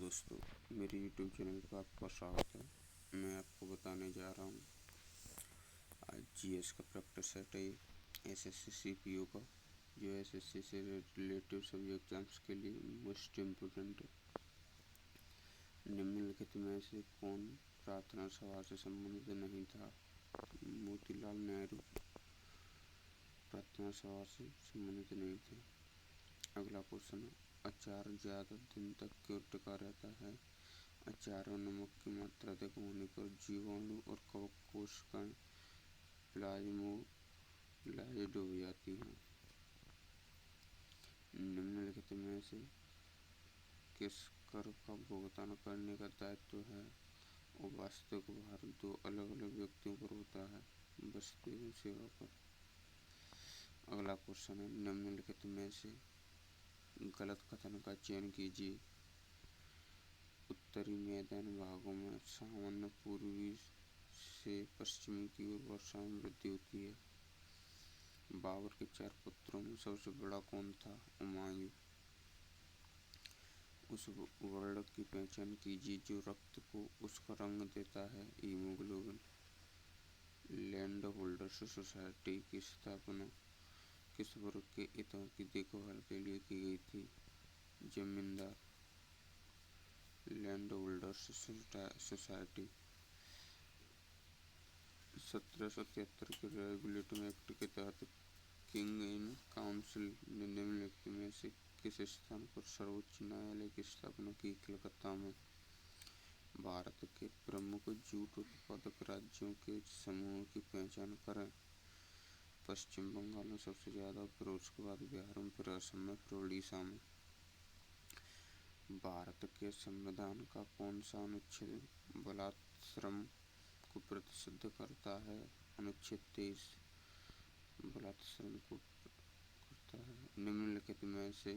दोस्तों, मेरे YouTube channel पर आपका स्वागत है। मैं आपको बताने जा रहा हूँ आज जीएस का प्रैक्टिस सेट है एसएससी सीपीओ का, जो एसएससी से रिलेटिव सभी एग्जाम्स के लिए मोस्ट इम्पोर्टेंट है। निम्नलिखित में से कौन प्रार्थना सभा से संबंधित नहीं था? मोतीलाल नेहरू प्रार्थना सभा से संबंधित नहीं थे। अगला क्वेश्चन है, अचार ज़्यादा दिन तक क्यों टिका रहता है? अचार में नमक की मात्रा अधिक होने पर जीवाणु और कवक कोशिकाएं प्लाज्मोलाइज्ड हो जाती हैं। निम्नलिखित में से किस कर का भुगतान करने का दायित्व है और वास्तविक भार दो अलग अलग व्यक्तियों पर होता है, वस्तु एवं सेवा कर। अगला क्वेश्चन है, निम्नलिखित में से गलत कथन का चयन कीजिए। उत्तरी मैदान भागों में सामान्य पूर्वी से पश्चिमी की ओर वर्षा में वृद्धि होती है। बाबर के 4 पुत्रों में सबसे बड़ा कौन था? हुमायूं। उस वर्ण की पहचान कीजिए जो रक्त को उसका रंग देता है, हीमोग्लोबिन। लैंड होल्डर्स सोसाइटी की स्थापना किस वर्ग के हितों की देखभाल के लिए की गई थी? जमींदार। लैंड होल्डर्स सोसाइटी 1773 के रेगुलेटिंग एक्ट के तहत किंग इन काउंसिल ने निम्नलिखित में से किस स्थान पर सर्वोच्च न्यायालय की स्थापना की? कलकत्ता में। भारत के प्रमुख जूट उत्पादक राज्यों के समूह की पहचान करें। पश्चिम बंगाल में सबसे ज़्यादा, फिर उसके बाद बिहार में, फिर असम में, फिर उड़ीसा में। भारत के संविधान का कौन सा अनुच्छेद बलात्श्रम को प्रतिषिद्ध करता है? अनुच्छेद 23 बलात्श्रम को करता है। निम्नलिखित में से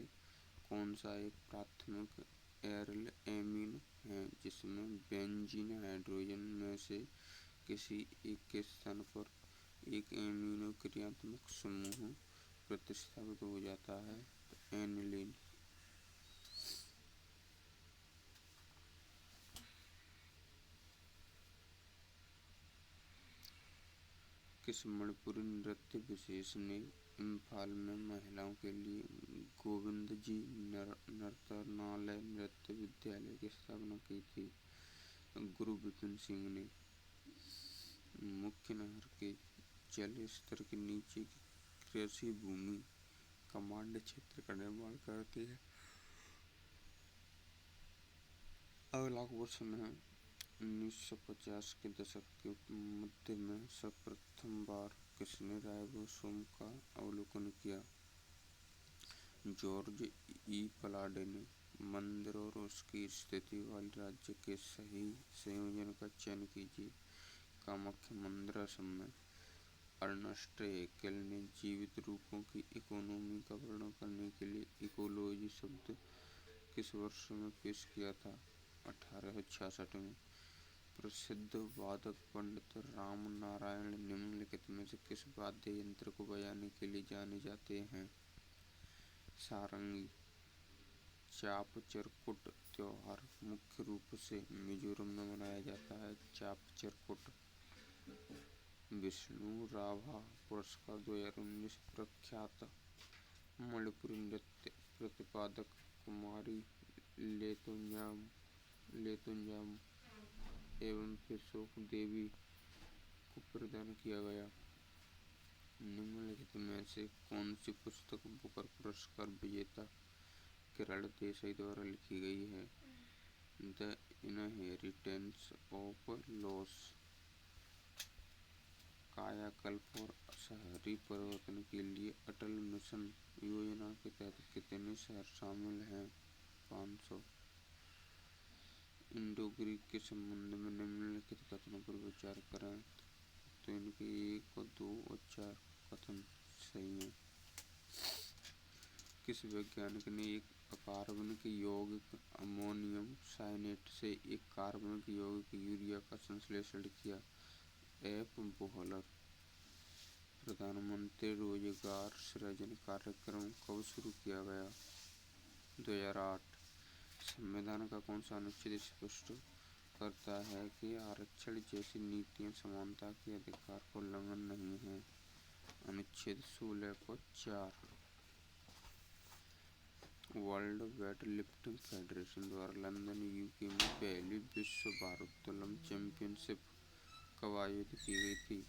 कौन सा एक प्राथमिक एरल एमीन है जिसमें बेंजीन हाइड्रोजन में से किसी एक के स्थान पर एक एमिनो क्रियात्मक समूह प्रतिस्थापित हो जाता है? तो एनिलीन। किस मणिपुरी नृत्य विशेष ने इम्फाल में महिलाओं के लिए गोविंदजी नर्तनालय नृत्य विद्यालय की स्थापना की थी? गुरु बिपिन सिंह ने। मुख्य नहर के जल स्तर के नीचे की कृषि भूमि कमांड क्षेत्र का निर्माण करती है। अगला क्वेश्चन है, 1950 के दशक के मध्य में सर्वप्रथम बार किसने राइबोसोम का अवलोकन किया? जॉर्ज ई पलाडे ने। मंदिर और उसकी स्थिति वाले राज्य के सही संयोजन का चयन कीजिए। कामाख्या मंदिर असम में। अर्नस्ट हैकेल ने जीवित रूपों की इकोनॉमी का वर्णन करने के लिए इकोलॉजी शब्द किस वर्ष में पेश किया था? 1866 में। प्रसिद्ध वादक पंडित राम नारायण निम्नलिखित में से किस वाद्य यंत्र को बजाने के लिए जाने जाते हैं? सारंगी। चापचरकुट त्योहार मुख्य रूप से मिजोरम में मनाया जाता है। चापचरकुट। विष्णु राभा पुरस्कार 2019 प्रख्यात मणिपुरी नृत्य प्रतिपादक कुमारी लेतुंजाम एवं पेसोक देवी को प्रदान किया गया। निम्नलिखित में से कौन सी पुस्तक बुकर पुरस्कार विजेता किरण देसाई द्वारा लिखी गई है? The inheritance of loss. कायाकल्प और शहरी परिवर्तन के लिए अटल मिशन योजना के तहत कितने शहर शामिल हैं? 500। इंडो ग्रीक के संबंध में निम्नलिखित कथनों पर विचार करें। तो इनके 1 और 2 और 4 कथन सही हैं। किस वैज्ञानिक ने एक अकार्बनिक यौगिक अमोनियम साइनेट से एक कार्बनिक यौगिक यूरिया का संश्लेषण किया? एफ बोहलर। प्रधानमंत्री रोजगार सृजन कार्यक्रम कब शुरू किया गया? 2008। संविधान का कौन सा अनुच्छेद स्पष्ट करता है कि आरक्षण जैसी नीतियां समानता के अधिकार का उल्लंघन नहीं है? अनुच्छेद 16 को 4। वर्ल्ड वेटलिफ्टिंग फेडरेशन द्वारा लंदन यूके में पहली विश्व भारोत्तोलन चैंपियनशिप कब आयोजित की गई थी?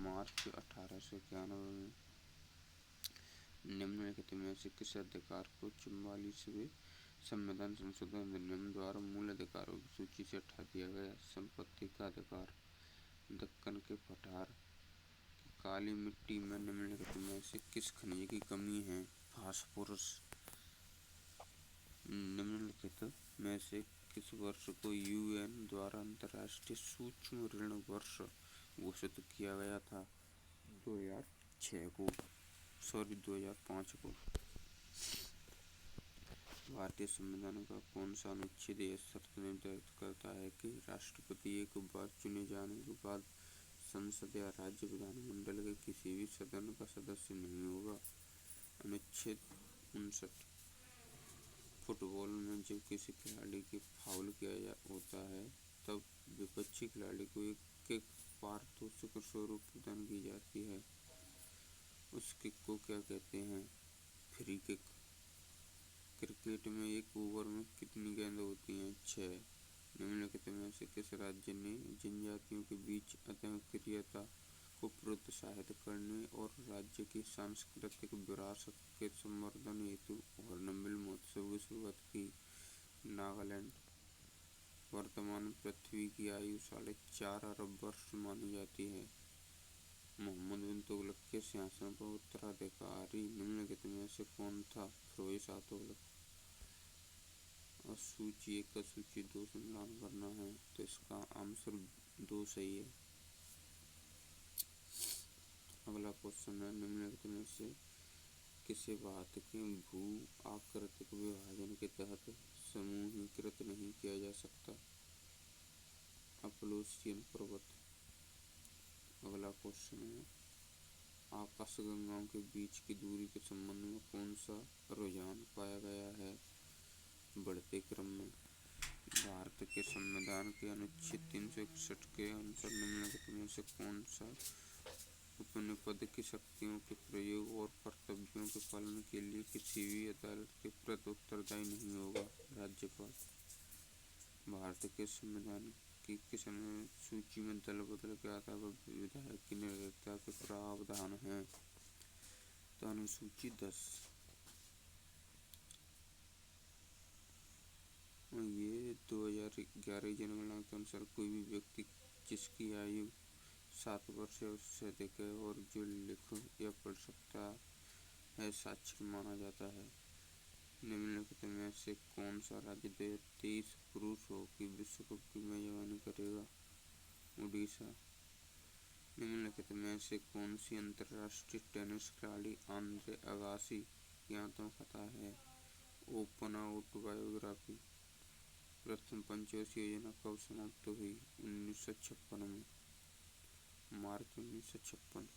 मार्च 1891 में। निम्नलिखित में से किस अधिकार को 44वें संविधान संशोधन अधिनियम द्वारा मूल अधिकारों की सूची से हटा दिया गया? संपत्ति का अधिकार। दक्कन के पठार की काली मिट्टी में निम्नलिखित में से किस खनिज की कमी है? फास्फोरस। निम्नलिखित में से किस वर्ष को यूएन द्वारा अंतर्राष्ट्रीय सूक्ष्म ऋण वर्ष घोषित किया गया था? 2005 को। भारतीय संविधान का कौन सा अनुच्छेद यह शर्त निर्धारित करता है कि राष्ट्रपति एक बार चुने जाने के बाद संसद या राज्य विधानमंडल के किसी भी सदन का सदस्य नहीं होगा? अनुच्छेद 59। फुटबॉल में जब किसी खिलाड़ी की फाउल किया होता है तब विपक्षी खिलाड़ी को एक किक पारितोषिक स्वरूप प्रदान की जाती है। उस किक को क्या कहते हैं? Free kick. क्रिकेट में एक ओवर में कितनी गेंद होती हैं? 6। निम्नलिखित में से किस राज्य ने जनजातियों के बीच अंतःक्रियता को प्रोत्साहित करने और राज्य की सांस्कृतिक विरासत के संवर्धन हेतु हॉर्नबिल महोत्सव की शुरुआत की? नागालैंड। वर्तमान में पृथ्वी की आयु 4.5 अरब वर्ष मानी जाती है। मोहम्मद बिन तुगलक के सिंहासन पर उत्तराधिकारी निम्नलिखित में से कौन था? फिरोज शाह तुगलक। और सूची 1 का सूची 2 से मिलान करना है तो इसका आंसर 2 सही है। अगला क्वेश्चन है, निम्नलिखित में से किसे भारत के भू आकृतिक विभाजन के तहत समूहीकृत नहीं किया जा सकता? अपलोसियन पर्वत। अगला क्वेश्चन है, आकाशगंगाओं के बीच की दूरी के संबंध में कौन सा रुझान पाया गया है? बढ़ते क्रम में। भारत के संविधान के अनुच्छेद 361 के अनुसार निम्नलिखित में से कौन सा उपनिषद की शक्तियों के प्रयोग और कर्तव्यों के पालन के लिए किसी भी अदालत के प्रति उत्तरदायी नहीं होगा? राज्यपाल। भारत के संविधान की किस सूची में दल बदल के आधार पर विधायक की निर्दलीयता के प्रावधान हैं? तो अनुसूची 10। ये 2011 जनगणना के अनुसार कोई भी व्यक्ति जिसकी आयु 7 वर्ष या उससे अधिक है और जो लिख या पढ़ सकता है साक्षर माना जाता है। निम्नलिखित में से कौन सा राज्य 2023 पुरुष हॉकी विश्व कप की मेजबानी करेगा? उड़ीसा। निम्नलिखित में से कौन सी अंतर्राष्ट्रीय टेनिस खिलाड़ी आंद्रे अगासी की आत्मकथा है? Open autobiography. प्रथम पंचवर्षीय योजना कब समाप्त हुई? 1956 में, मार्च 1956।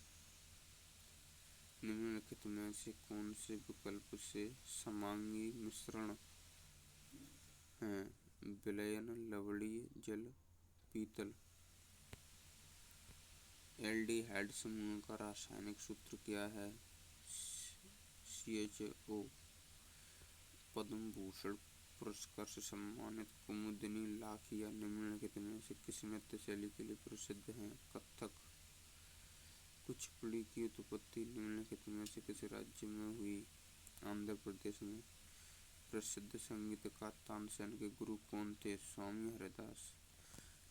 निम्नलिखित में से कौन से विकल्प से समांगी मिश्रण हैं? विलयन, लवणीय जल, पीतल। एल्डिहाइड समूह का रासायनिक सूत्र क्या है? CHO। पद्म भूषण पुरस्कार से सम्मानित कुमुदिनी लाखिया निम्नलिखित में से किस नृत्य शैली के लिए प्रसिद्ध हैं? कथक। कुचिपुड़ी की उत्पत्ति निम्नलिखित में से किस राज्य में हुई? आंध्र प्रदेश में। प्रसिद्ध संगीतकार तानसेन के गुरु कौन थे? स्वामी हरिदास।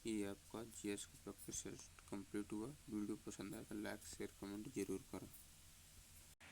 ये आपका GS का प्रैक्टिस सेट कंप्लीट हुआ। वीडियो पसंद आया तो लाइक शेयर कमेंट जरूर करें।